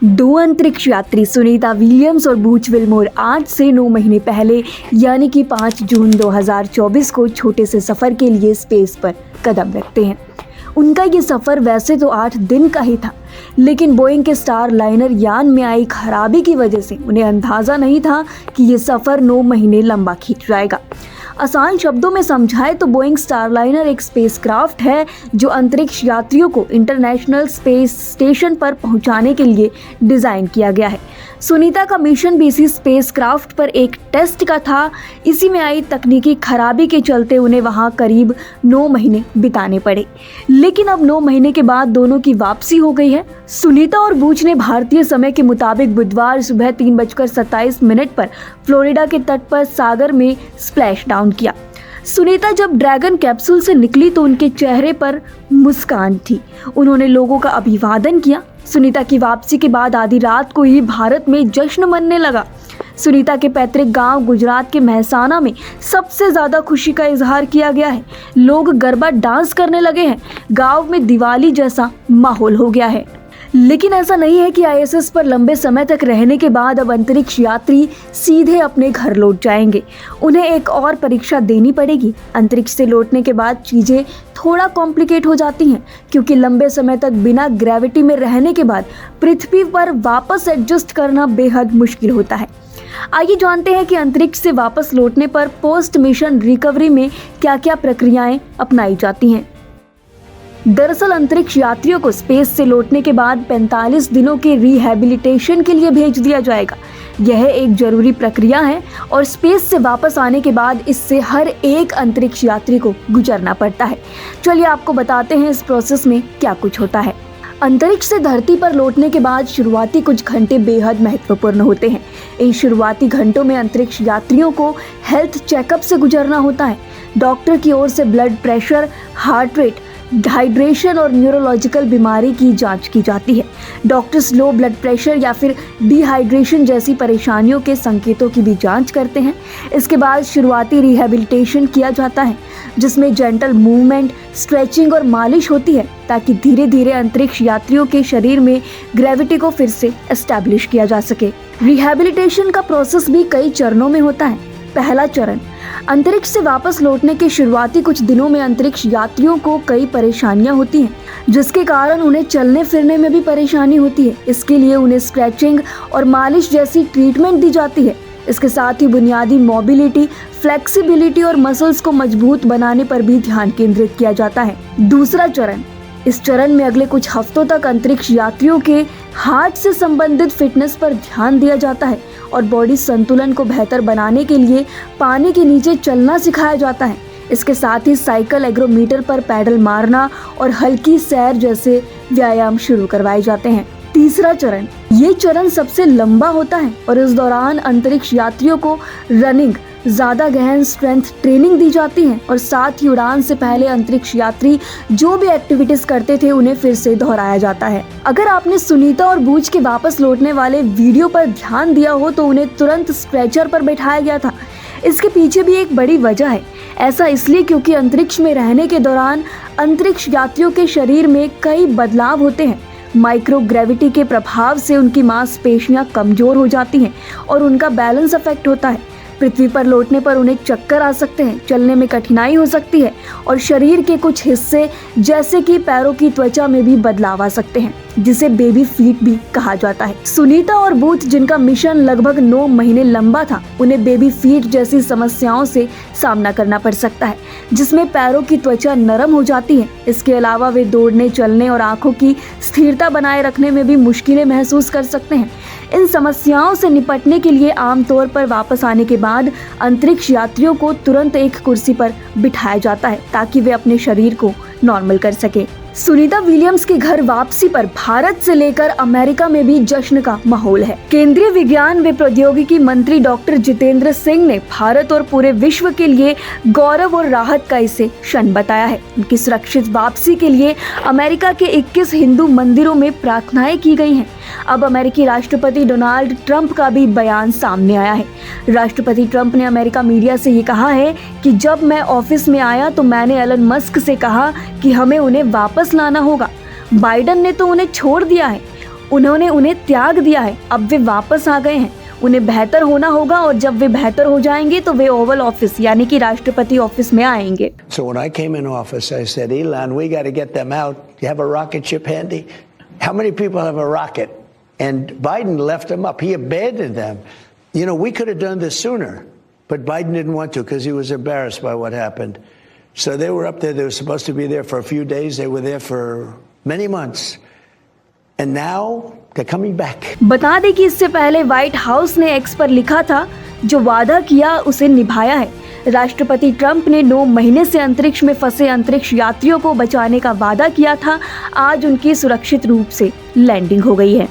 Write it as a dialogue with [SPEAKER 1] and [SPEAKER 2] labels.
[SPEAKER 1] दो अंतरिक्ष यात्री सुनीता विलियम्स और बूच विल्मोर आज से 9 महीने पहले यानी कि 5 जून 2024 को छोटे से सफ़र के लिए स्पेस पर कदम रखते हैं। उनका ये सफ़र वैसे तो 8 दिन का ही था, लेकिन बोइंग के स्टार लाइनर यान में आई खराबी की वजह से उन्हें अंदाज़ा नहीं था कि ये सफ़र 9 महीने लंबा खींच जाएगा। आसान शब्दों में समझाए तो बोइंग स्टारलाइनर एक स्पेसक्राफ्ट है जो अंतरिक्ष यात्रियों को इंटरनेशनल स्पेस स्टेशन पर पहुंचाने के लिए डिज़ाइन किया गया है। सुनीता का मिशन भी इसी स्पेसक्राफ्ट पर एक टेस्ट का था। इसी में आई तकनीकी खराबी के चलते उन्हें वहां करीब 9 महीने बिताने पड़े, लेकिन अब 9 महीने के बाद दोनों की वापसी हो गई है। सुनीता और बूच ने भारतीय समय के मुताबिक बुधवार सुबह 3:27 पर फ्लोरिडा के तट पर सागर में स्प्लैश डाउन किया। सुनीता जब ड्रैगन कैप्सूल से निकली तो उनके चेहरे पर मुस्कान थी। उन्होंने लोगों का अभिवादन किया। सुनीता की वापसी के बाद आधी रात को ही भारत में जश्न मनने लगा। सुनीता के पैतृक गांव गुजरात के महसाना में सबसे ज़्यादा खुशी का इजहार किया गया है। लोग गरबा डांस करने लगे हैं। गांव में दिवाली जैसा माहौल हो गया है। लेकिन ऐसा नहीं है कि आईएसएस पर लंबे समय तक रहने के बाद अब अंतरिक्ष यात्री सीधे अपने घर लौट जाएंगे। उन्हें एक और परीक्षा देनी पड़ेगी। अंतरिक्ष से लौटने के बाद चीज़ें थोड़ा कॉम्प्लिकेट हो जाती हैं, क्योंकि लंबे समय तक बिना ग्रेविटी में रहने के बाद पृथ्वी पर वापस एडजस्ट करना बेहद मुश्किल होता है। आइए जानते हैं कि अंतरिक्ष से वापस लौटने पर पोस्ट मिशन रिकवरी में क्या क्या प्रक्रियाएं अपनाई जाती हैं। दरअसल अंतरिक्ष यात्रियों को स्पेस से लौटने के बाद 45 दिनों के रिहैबिलिटेशन के लिए भेज दिया जाएगा। यह एक जरूरी प्रक्रिया है और स्पेस से वापस आने के बाद इससे हर एक अंतरिक्ष यात्री को गुजरना पड़ता है। चलिए आपको बताते हैं इस प्रोसेस में क्या कुछ होता है। अंतरिक्ष से धरती पर लौटने के बाद शुरुआती कुछ घंटे बेहद महत्वपूर्ण होते हैं। इन शुरुआती घंटों में अंतरिक्ष यात्रियों को हेल्थ चेकअप से गुजरना होता है। डॉक्टर की ओर से blood pressure, heart rate, dehydration और न्यूरोलॉजिकल बीमारी की जांच की जाती है। डॉक्टर्स लो ब्लड प्रेशर या फिर डिहाइड्रेशन जैसी परेशानियों के संकेतों की भी जांच करते हैं। इसके बाद शुरुआती रिहैबिलिटेशन किया जाता है, जिसमें जेंटल मूवमेंट, स्ट्रेचिंग और मालिश होती है, ताकि धीरे धीरे अंतरिक्ष यात्रियों के शरीर में ग्रेविटी को फिर से एस्टैब्लिश किया जा सके। रिहैबिलिटेशन का प्रोसेस भी कई चरणों में होता है। पहला चरण, अंतरिक्ष से वापस लौटने के शुरुआती कुछ दिनों में अंतरिक्ष यात्रियों को कई परेशानियां होती हैं, जिसके कारण उन्हें चलने फिरने में भी परेशानी होती है। इसके लिए उन्हें स्ट्रेचिंग और मालिश जैसी ट्रीटमेंट दी जाती है। इसके साथ ही बुनियादी मोबिलिटी, फ्लेक्सिबिलिटी और मसल्स को मजबूत बनाने पर भी ध्यान केंद्रित किया जाता है। दूसरा चरण, इस चरण में अगले कुछ हफ्तों तक अंतरिक्ष यात्रियों के हार्ट से संबंधित फिटनेस पर ध्यान दिया जाता है और बॉडी संतुलन को बेहतर बनाने के लिए पानी के नीचे चलना सिखाया जाता है। इसके साथ ही साइकिल, एग्रोमीटर पर पैडल मारना और हल्की सैर जैसे व्यायाम शुरू करवाए जाते हैं। तीसरा चरण, ये चरण सबसे लंबा होता है और इस दौरान अंतरिक्ष यात्रियों को रनिंग, ज्यादा गहन स्ट्रेंथ ट्रेनिंग दी जाती है और साथ ही उड़ान से पहले अंतरिक्ष यात्री जो भी एक्टिविटीज करते थे उन्हें फिर से दोहराया जाता है। अगर आपने सुनीता और बूच के वापस लौटने वाले वीडियो पर ध्यान दिया हो तो उन्हें तुरंत स्ट्रेचर पर बैठाया गया था। इसके पीछे भी एक बड़ी वजह है। ऐसा इसलिए क्योंकि अंतरिक्ष में रहने के दौरान अंतरिक्ष यात्रियों के शरीर में कई बदलाव होते हैं। माइक्रो ग्रेविटी के प्रभाव से उनकी मांसपेशियां कमजोर हो जाती हैं और उनका बैलेंस अफेक्ट होता है। पृथ्वी पर लौटने पर उन्हें चक्कर आ सकते हैं, चलने में कठिनाई हो सकती है और शरीर के कुछ हिस्से जैसे कि पैरों की त्वचा में भी बदलाव आ सकते हैं, जिसे बेबी फीट भी कहा जाता है। सुनीता और बूच, जिनका मिशन लगभग 9 महीने लंबा था, उन्हें बेबी फीट जैसी समस्याओं से सामना करना पड़ सकता है, जिसमें पैरों की त्वचा नरम हो जाती है। इसके अलावा वे दौड़ने, चलने और आंखों की स्थिरता बनाए रखने में भी मुश्किलें महसूस कर सकते हैं। इन समस्याओं से निपटने के लिए आमतौर पर वापस आने के बाद अंतरिक्ष यात्रियों को तुरंत एक कुर्सी पर बिठाया जाता है, ताकि वे अपने शरीर को नॉर्मल कर सके। सुनीता विलियम्स के घर वापसी पर भारत से लेकर अमेरिका में भी जश्न का माहौल है। केंद्रीय विज्ञान व प्रौद्योगिकी मंत्री डॉक्टर जितेंद्र सिंह ने भारत और पूरे विश्व के लिए गौरव और राहत का इसे क्षण बताया है। उनकी सुरक्षित वापसी के लिए अमेरिका के 21 हिंदू मंदिरों में प्रार्थनाएं की गई हैं। अब अमेरिकी राष्ट्रपति डोनाल्ड ट्रंप का भी बयान सामने आया है। राष्ट्रपति ट्रंप ने अमेरिका मीडिया से ये कहा है कि जब मैं ऑफिस में आया तो मैंने एलन मस्क से कहा कि हमें उन्हें वापस लाना होगा। बाइडन ने तो उन्हें छोड़ दिया है। उन्होंने उन्हें त्याग दिया है, अब वे वापस आ गए हैं। उन्हें बेहतर होना होगा और जब वे बेहतर हो जाएंगे तो वे ओवल ऑफिस यानी कि राष्ट्रपति ऑफिस में आएंगे।
[SPEAKER 2] So when I came in office, I said, Elon, we got to get them out. You have a rocket ship handy? How many people have a rocket? And Biden left them up. He abandoned them. You know, we could have done this sooner, but Biden didn't want to because he was embarrassed by what happened. So they were up there. They were supposed to be there for a few days. They were there for many months. And now they're coming back.
[SPEAKER 1] बता दें कि इससे पहले white house ने x पर लिखा था, जो वादा किया उसे निभाया है। राष्ट्रपति ट्रंप ने 9 महीने से अंतरिक्ष में फंसे अंतरिक्ष यात्रियों को बचाने का वादा किया था। आज उनकी सुरक्षित रूप से लैंडिंग हो गई है।